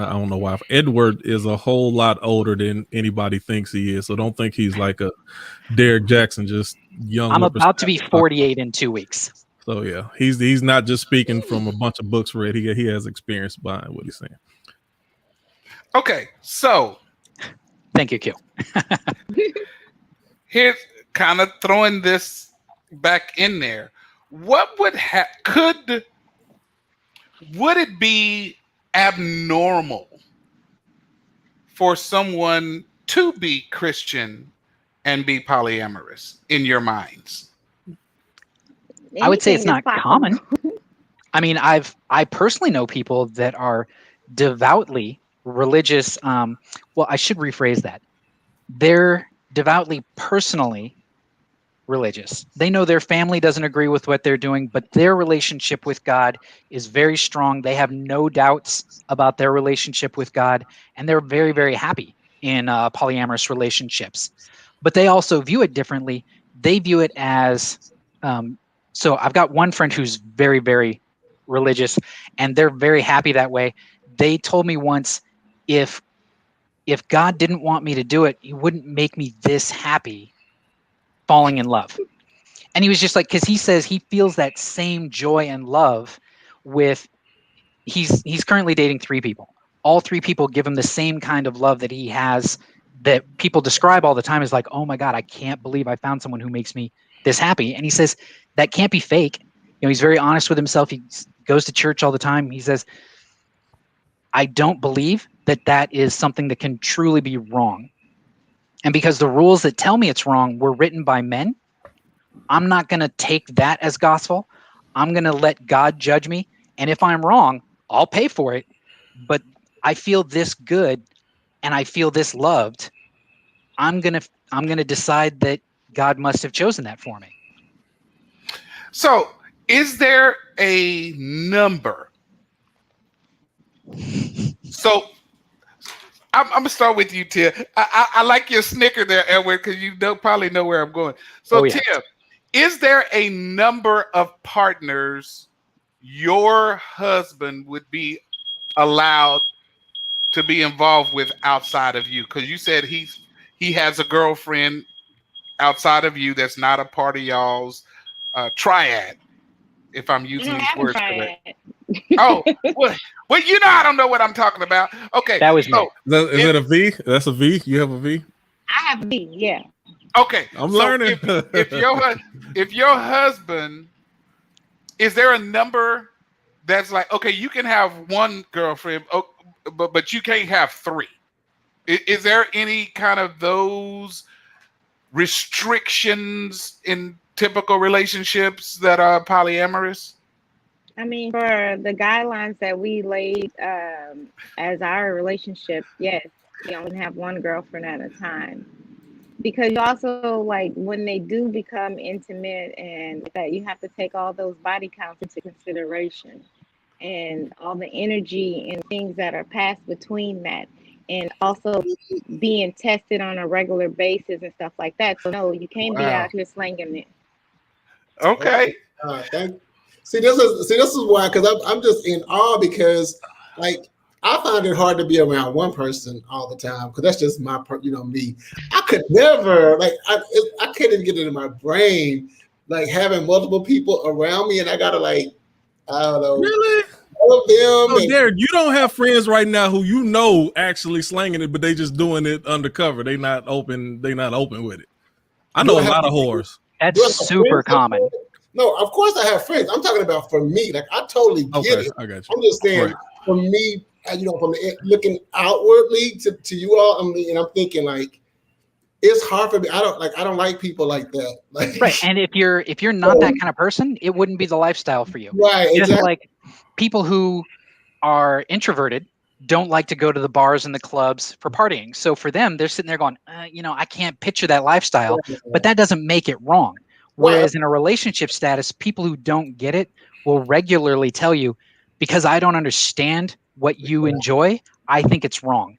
I don't know why. Edward is a whole lot older than anybody thinks he is. So don't think he's like a Derek Jackson, just young. I'm about to be 48 in 2 weeks. So yeah, he's not just speaking from a bunch of books read. He has experience behind what he's saying. Okay, so thank you, Q. Here's kind of throwing this back in there. What would it be abnormal for someone to be Christian and be polyamorous in your minds? I would say it's not common. I mean, I personally know people that are devoutly religious. Well, I should rephrase that. They're devoutly personally religious. They know their family doesn't agree with what they're doing, but their relationship with God is very strong. They have no doubts about their relationship with God, and they're very, very happy in polyamorous relationships. But they also view it differently. They view it as, so I've got one friend who's very, very religious, and they're very happy that way. They told me once, if God didn't want me to do it, he wouldn't make me this happy falling in love. And he was just like, because he says he feels that same joy and love with, he's currently dating 3 people. All 3 people give him the same kind of love that he has, that people describe all the time as like, oh my God, I can't believe I found someone who makes me this happy. And he says that can't be fake. He's very honest with himself. He goes to church all the time. He says, I don't believe that is something that can truly be wrong. And because the rules that tell me it's wrong were written by men, I'm not going to take that as gospel. I'm going to let God judge me. And if I'm wrong, I'll pay for it. But I feel this good and I feel this loved. I'm going to decide that God must have chosen that for me. So is there a number? So I'm going to start with you, Tim. I like your snicker there, Edward, because you probably know where I'm going. So, yeah. Tim, is there a number of partners your husband would be allowed to be involved with outside of you? Because you said he has a girlfriend outside of you that's not a part of y'all's triad, if I'm using these words correct. Oh, well, I don't know what I'm talking about. Okay. That was me. Is it a V? That's a V? You have a V? I have B. Yeah. Okay, I'm so learning. if your husband, is there a number that's like, okay, you can have one girlfriend, but you can't have three? Is there any kind of those restrictions in typical relationships that are polyamorous? I mean, for the guidelines that we laid as our relationship, yes, you only have one girlfriend at a time. Because you also like when they do become intimate and that you have to take all those body counts into consideration and all the energy and things that are passed between that and also being tested on a regular basis and stuff like that. So no, you can't be Wow. out here slanging it. Okay. Thank. See, this is why, because I'm just in awe because, like, I find it hard to be around one person all the time because that's just me. I could never, like, I can't even get it in my brain, like having multiple people around me, and I gotta like, I don't know, Really? all of them. So, and- Derek, you don't have friends right now who you know actually slanging it, but they just doing it undercover. They not open. They not open with it. I know a lot of whores. That's Do I have super friends? common. No, of course I have friends. I'm talking about for me. Like I totally get Okay, it. I got you. I'm just saying Right. for me, from looking outwardly to you all, and I'm thinking like it's hard for me. I don't like people like that. Like Right. And if you're not that kind of person, it wouldn't be the lifestyle for you. right, Just exactly. like people who are introverted don't like to go to the bars and the clubs for partying. So for them, they're sitting there going, I can't picture that lifestyle, but that doesn't make it wrong. Whereas in a relationship status, people who don't get it will regularly tell you, because I don't understand what you enjoy, I think it's wrong.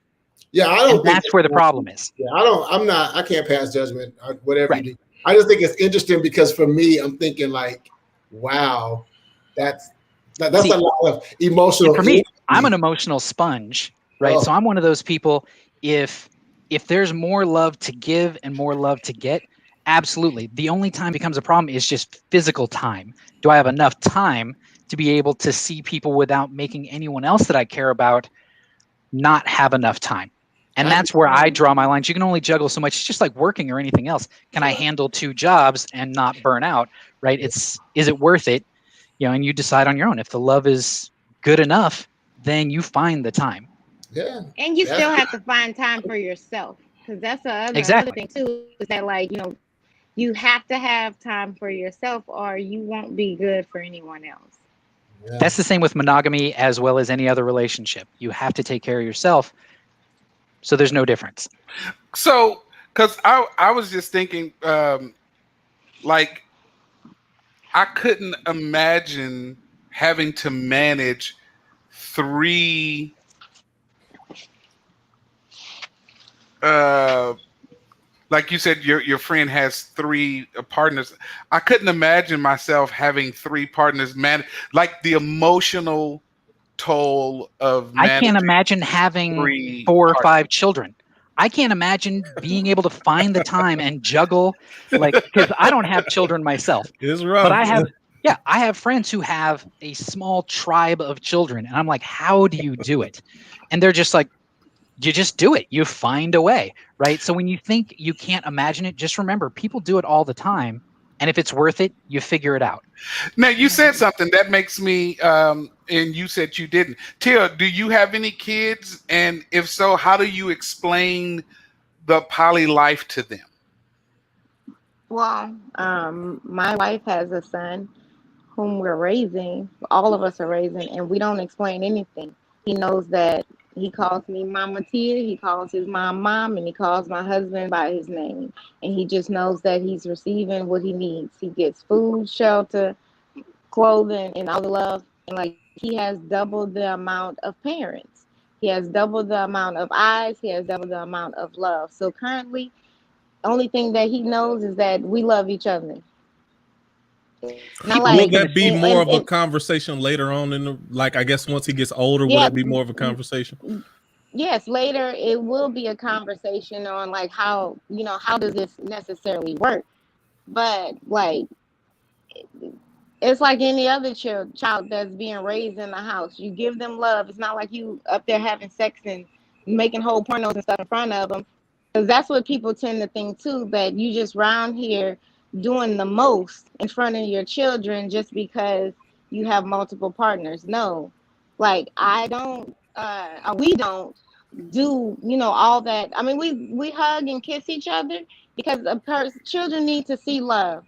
Yeah, I don't And think that's where the problem is. Yeah, I can't pass judgment, whatever Right. you do. I just think it's interesting because for me, I'm thinking like, wow, that's See, a lot of emotional. for me, I'm an emotional sponge, right? Oh. So I'm one of those people, if there's more love to give and more love to get, absolutely. The only time becomes a problem is just physical time. Do I have enough time to be able to see people without making anyone else that I care about not have enough time? And that's where I draw my lines. You can only juggle so much. It's just like working or anything else. Can I handle 2 jobs and not burn out, right? Is it worth it? And you decide on your own. If the love is good enough, then you find the time. Yeah. And you still have to find time for yourself because that's the other thing too, is that like, you have to have time for yourself or you won't be good for anyone else. Yeah. That's the same with monogamy as well as any other relationship. You have to take care of yourself. So there's no difference. So, because I was just thinking, like, I couldn't imagine having to manage 3 like you said, your friend has 3 partners. I couldn't imagine myself having 3 partners, like the emotional toll of I can't imagine having 4 or 5 children. I can't imagine being able to find the time and juggle, like, because I don't have children myself. It's rough. But I have friends who have a small tribe of children, and I'm like, how do you do it? And they're just like, you just do it. You find a way, right? So when you think you can't imagine it, just remember, people do it all the time. And if it's worth it, you figure it out. Now, you said something that makes me, and you said you didn't. Tia, do you have any kids? And if so, how do you explain the poly life to them? Well, my wife has a son whom we're raising. All of us are raising, and we don't explain anything. He knows that he calls me Mama Tia, he calls his mom, and he calls my husband by his name. And he just knows that he's receiving what he needs. He gets food, shelter, clothing, and all the love. And like he has double the amount of parents. He has double the amount of eyes. He has double the amount of love. So currently, only thing that he knows is that we love each other. Will that be more of a conversation later on I guess once he gets older, will that be more of a conversation? Yes, later it will be a conversation on like how does this necessarily work? But like it's like any other child that's being raised in the house. You give them love. It's not like you up there having sex and making whole pornos and stuff in front of them. Because that's what people tend to think too, that you just round here doing the most in front of your children just because you have multiple partners. No, like I don't, we don't do, all that. I mean, we hug and kiss each other because children need to see love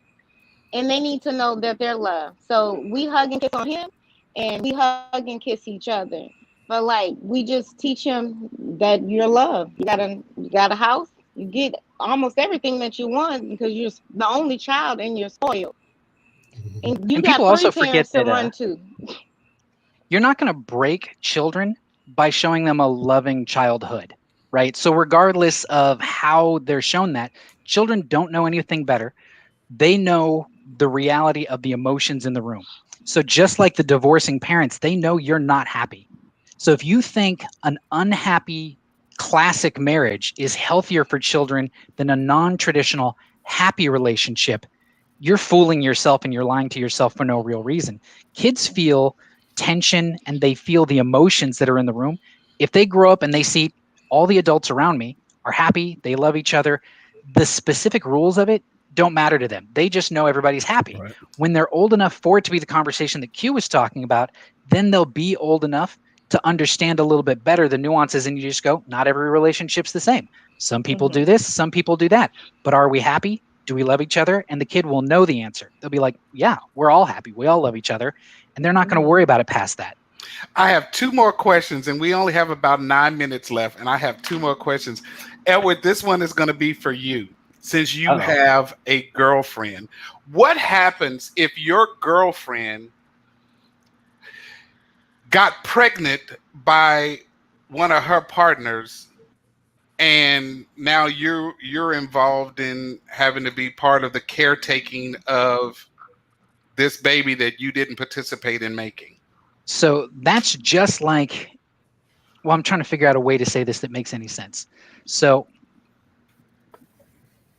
and they need to know that they're loved. So we hug and kiss on him, and we hug and kiss each other. But like we just teach him that you're loved. You got a house. You get almost everything that you want because you're the only child and you're spoiled. And you And got people three also forget parents to that run to. you're not going to break children by showing them a loving childhood, right? So regardless of how they're shown that, children don't know anything better. They know the reality of the emotions in the room. So just like the divorcing parents, they know you're not happy. So if you think an unhappy classic marriage is healthier for children than a non-traditional happy relationship, you're fooling yourself and you're lying to yourself for no real reason. Kids feel tension and they feel the emotions that are in the room. If they grow up and they see all the adults around me are happy, they love each other, the specific rules of it don't matter to them. They just know everybody's happy. Right. When they're old enough for it to be the conversation that Q was talking about, then they'll be old enough to understand a little bit better the nuances, and you just go, not every relationship's the same. Some people do this, some people do that. But are we happy? Do we love each other? And the kid will know the answer. They'll be like, yeah, we're all happy. We all love each other. And they're not going to worry about it past that. I have two more questions, and we only have about 9 minutes left. And I have two more questions. Edward, this one is going to be for you. Since you have a girlfriend, what happens if your girlfriend got pregnant by one of her partners, and now you're involved in having to be part of the caretaking of this baby that you didn't participate in making? So that's just like, well, I'm trying to figure out a way to say this that makes any sense. So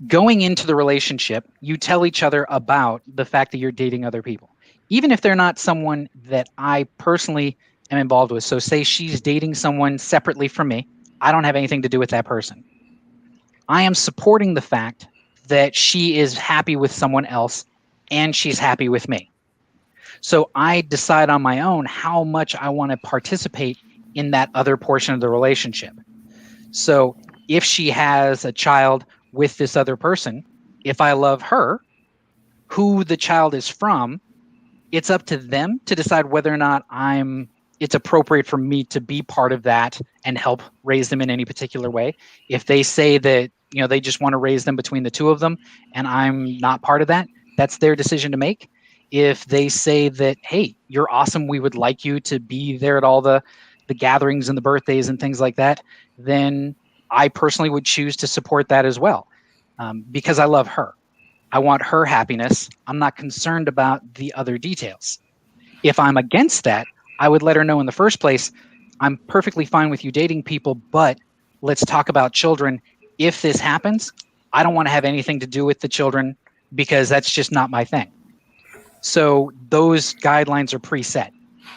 going into the relationship, you tell each other about the fact that you're dating other people, even if they're not someone that I personally am involved with. So say she's dating someone separately from me. I don't have anything to do with that person. I am supporting the fact that she is happy with someone else and she's happy with me. So I decide on my own how much I want to participate in that other portion of the relationship. So if she has a child with this other person, if I love her, who the child is from, it's up to them to decide whether or not it's appropriate for me to be part of that and help raise them in any particular way. If they say that, they just want to raise them between the two of them and I'm not part of that, that's their decision to make. If they say that, hey, you're awesome, we would like you to be there at all the gatherings and the birthdays and things like that, then I personally would choose to support that as well, because I love her. I want her happiness. I'm not concerned about the other details. If I'm against that, I would let her know in the first place, I'm perfectly fine with you dating people, but let's talk about children. If this happens, I don't want to have anything to do with the children because that's just not my thing. So those guidelines are preset.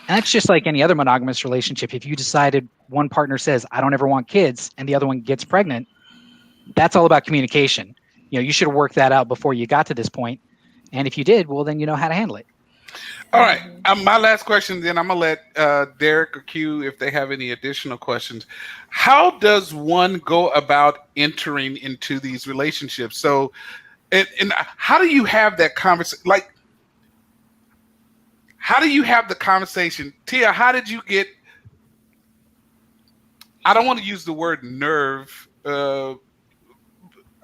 And that's just like any other monogamous relationship. If you decided one partner says, I don't ever want kids, and the other one gets pregnant, that's all about communication. You should have worked that out before you got to this point. And if you did, well, then you know how to handle it. All right. My last question, then I'm going to let Derek or Q, if they have any additional questions. How does one go about entering into these relationships? So, and how do you have that conversation? Like, how do you have the conversation? Tia, how did you get, I don't want to use the word nerve.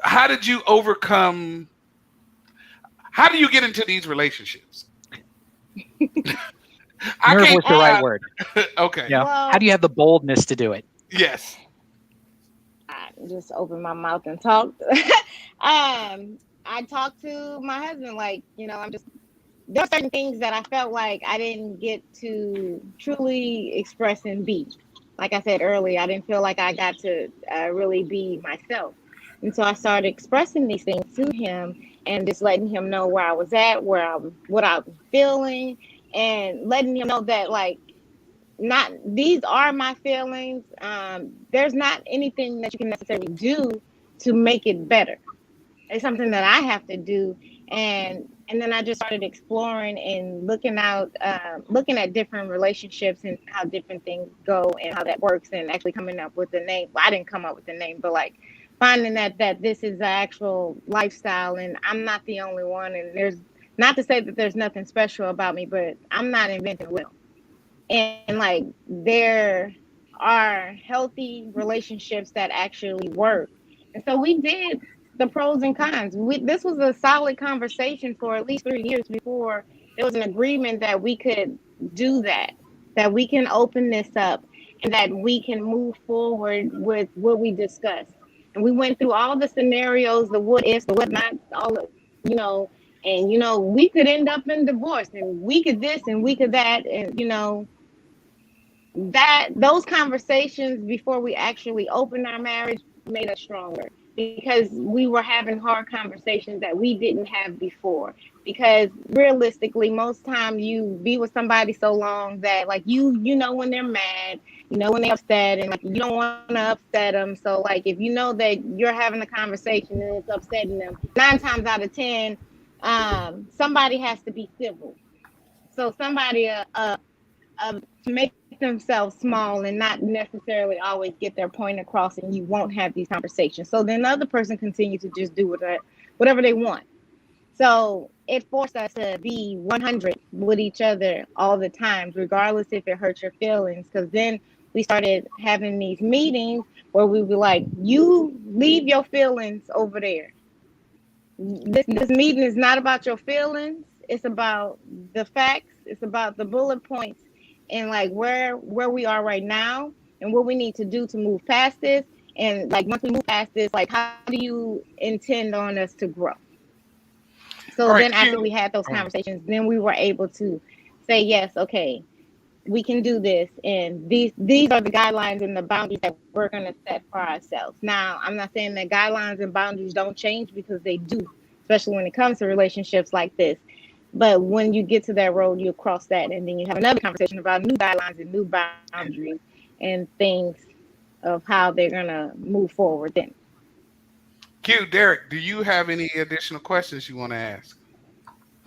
How did you overcome, how do you get into these relationships? Nerve was the right word. Okay. Yeah. Well, how do you have the boldness to do it? Yes. I just opened my mouth and talked. I talked to my husband, like, there are certain things that I felt like I didn't get to truly express and be. Like I said earlier, I didn't feel like I got to really be myself. And so I started expressing these things to him and just letting him know where I was at, what I was feeling, and letting him know that, like, these are my feelings. There's not anything that you can necessarily do to make it better. It's something that I have to do. And then I just started exploring and looking at different relationships and how different things go and how that works, and actually coming up with the name. Well, I didn't come up with the name, but like finding that this is the actual lifestyle, and I'm not the only one. And there's not to say that there's nothing special about me, but I'm not inventing wheel. And like there are healthy relationships that actually work. And so we did the pros and cons. This was a solid conversation for at least 3 years before there was an agreement that we could do that we can open this up, and that we can move forward with what we discussed. And we went through all the scenarios, the what ifs, the what not, all of, and we could end up in divorce, and we could this and we could that, and that those conversations before we actually opened our marriage made us stronger, because we were having hard conversations that we didn't have before. Because realistically, most time you be with somebody so long that like you know when they're mad, when they're upset, and like you don't want to upset them. So like if you know that you're having a conversation and it's upsetting them, 9 times out of 10, somebody has to be civil. So somebody to make themselves small and not necessarily always get their point across, and you won't have these conversations. So then the other person continues to just do whatever they want. So it forced us to be 100 with each other all the time, regardless if it hurts your feelings. Because then we started having these meetings where we were like, you leave your feelings over there. This meeting is not about your feelings. It's about the facts. It's about the bullet points, and like where we are right now and what we need to do to move past this. And like once we move past this, like how do you intend on us to grow? So then after we had those conversations, then we were able to say, yes, okay, we can do this. And these are the guidelines and the boundaries that we're going to set for ourselves. Now, I'm not saying that guidelines and boundaries don't change, because they do, especially when it comes to relationships like this. But when you get to that road, you cross that, and then you have another conversation about new guidelines and new boundaries and things of how they're going to move forward then. Q, Derek, do you have any additional questions you want to ask?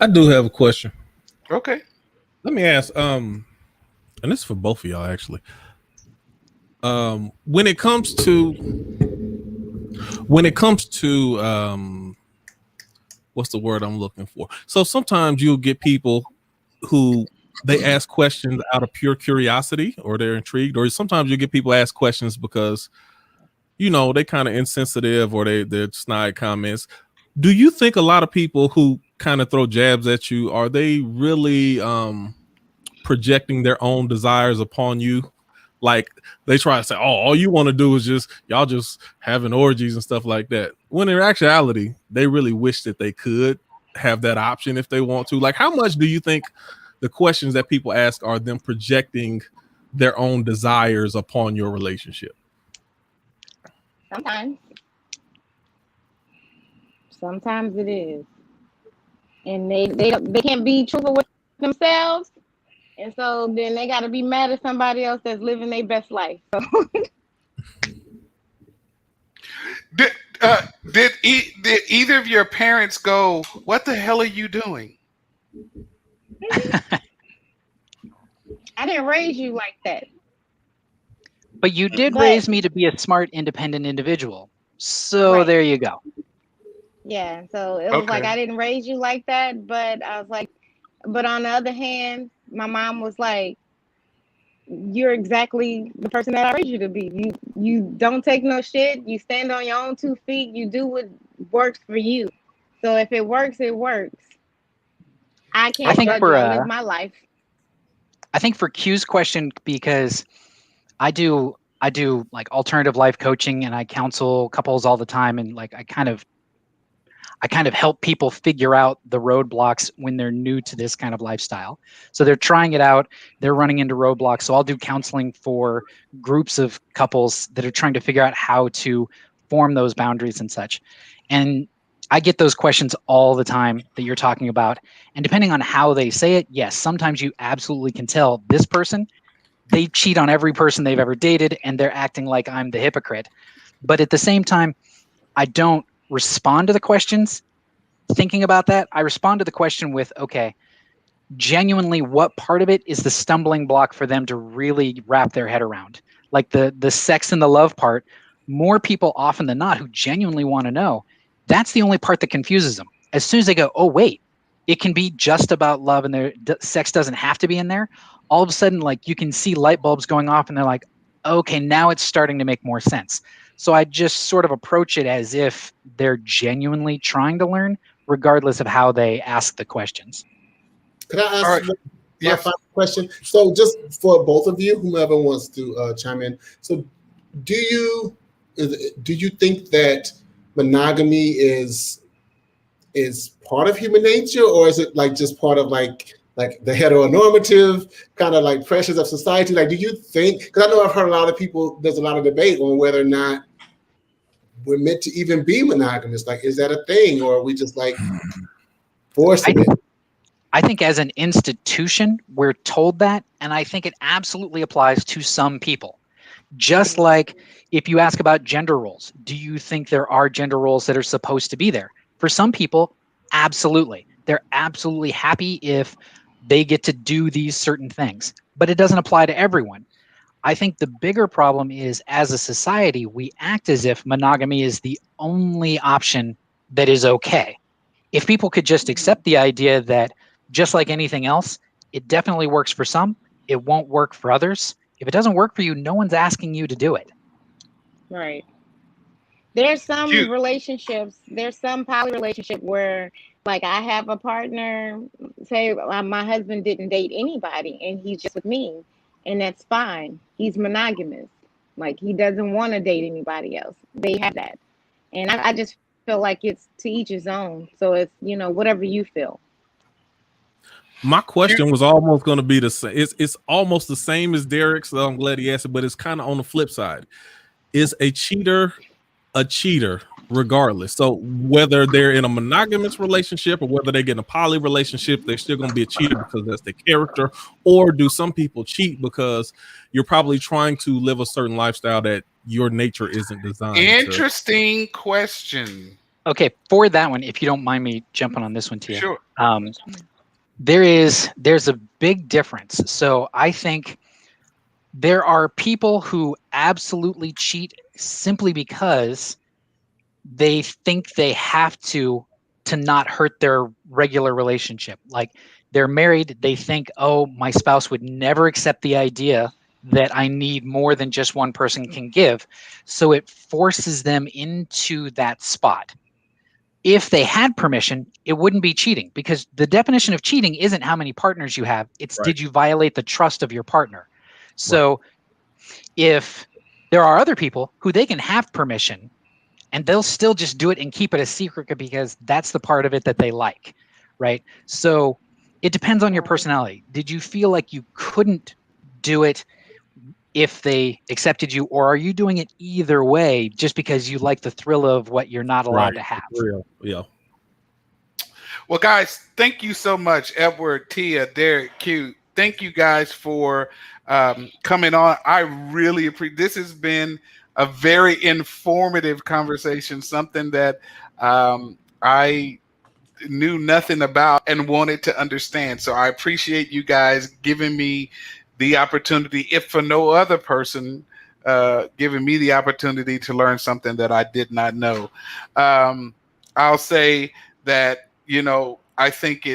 I do have a question. Okay. Let me ask, and this is for both of y'all actually. When it comes to what's the word I'm looking for? So sometimes you'll get people who they ask questions out of pure curiosity, or they're intrigued, or sometimes you get people ask questions because they kind of insensitive, or they're snide comments. Do you think a lot of people who kind of throw jabs at you, are they really projecting their own desires upon you? Like they try to say, oh, all you want to do is y'all just having orgies and stuff like that. When in actuality, they really wish that they could have that option if they want to. Like, how much do you think the questions that people ask are them projecting their own desires upon your relationship? Sometimes it is, and they can't be truthful with themselves, and so then they got to be mad at somebody else that's living their best life. So. Did either of your parents go, what the hell are you doing? I didn't raise you like that. But you did raise me to be a smart, independent individual. So right. There you go. Yeah, so it was like, I didn't raise you like that, but I was like, but on the other hand, my mom was like, you're exactly the person that I raised you to be. You don't take no shit. You stand on your own 2 feet. You do what works for you. So if it works, it works. I can't judge you. I live my life. I think for Q's question, because I do like alternative life coaching, and I counsel couples all the time, and like I kind of help people figure out the roadblocks when they're new to this kind of lifestyle. So they're trying it out, they're running into roadblocks. So I'll do counseling for groups of couples that are trying to figure out how to form those boundaries and such. And I get those questions all the time that you're talking about. And depending on how they say it, yes, sometimes you absolutely can tell this person, they cheat on every person they've ever dated, and they're acting like I'm the hypocrite. But at the same time, I don't respond to the questions thinking about that. I respond to the question with, okay, genuinely, what part of it is the stumbling block for them to really wrap their head around? Like the sex and the love part, more people often than not who genuinely want to know, that's the only part that confuses them. As soon as they go, oh, wait, it can be just about love and their sex doesn't have to be in there. All of a sudden, like you can see light bulbs going off and they're like, okay, now it's starting to make more sense. So I just sort of approach it as if they're genuinely trying to learn, regardless of how they ask the questions. Can I ask All right. my Yes. final question? So just for both of you, whomever wants to chime in. So do you think that monogamy is part of human nature, or is it like just part of like the heteronormative kind of like pressures of society? Like, do you think, because I know I've heard a lot of people, there's a lot of debate on whether or not we're meant to even be monogamous. Like, is that a thing, or are we just like forcing it? I think as an institution, we're told that, and I think it absolutely applies to some people. Just like if you ask about gender roles, do you think there are gender roles that are supposed to be there? For some people, absolutely. They're absolutely happy if they get to do these certain things, but it doesn't apply to everyone. I think the bigger problem is, as a society, we act as if monogamy is the only option that is okay. If people could just accept the idea that, just like anything else, it definitely works for some, it won't work for others. If it doesn't work for you, no one's asking you to do it. Right. There's some Cute. relationships, there's some poly relationship where, like, I have a partner, say my husband didn't date anybody and he's just with me, and that's fine. He's monogamous. Like, he doesn't want to date anybody else. They have that. And I just feel like it's to each his own. So it's, whatever you feel. My question was almost going to be the same. It's almost the same as Derek's, so I'm glad he asked it, but it's kind of on the flip side. Is a cheater a cheater regardless? So whether they're in a monogamous relationship or whether they get in a poly relationship, they're still going to be a cheater because that's their character? Or do some people cheat because you're probably trying to live a certain lifestyle that your nature isn't designed Interesting question. Okay, for that one, if you don't mind me jumping on this one, Tia. Sure. There's a big difference. So I think there are people who absolutely cheat simply because they think they have to not hurt their regular relationship. Like, they're married, they think, oh, my spouse would never accept the idea that I need more than just one person can give. So it forces them into that spot. If they had permission, it wouldn't be cheating, because the definition of cheating isn't how many partners you have. It's Right. Did you violate the trust of your partner? So if there are other people who they can have permission and they'll still just do it and keep it a secret because that's the part of it that they like, right? So it depends on your personality. Did you feel like you couldn't do it if they accepted you, or are you doing it either way just because you like the thrill of what you're not allowed to have? Real. Yeah. Well, guys, thank you so much, Edward, Tia, Derek, Q. Thank you guys for coming on. I really appreciate. This has been a very informative conversation, something that I knew nothing about and wanted to understand. So I appreciate you guys giving me the opportunity, if for no other person, giving me the opportunity to learn something that I did not know. I'll say that, I think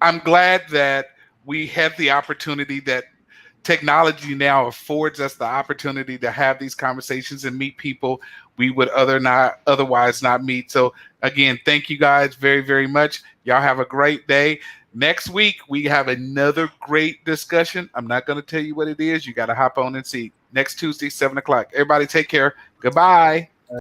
I'm glad that we have the opportunity, that technology now affords us the opportunity to have these conversations and meet people we would otherwise not meet. So again, thank you guys very, very much. Y'all have a great day. Next week, we have another great discussion. I'm not going to tell you what it is. You got to hop on and see. Next Tuesday, 7 o'clock. Everybody take care. Goodbye.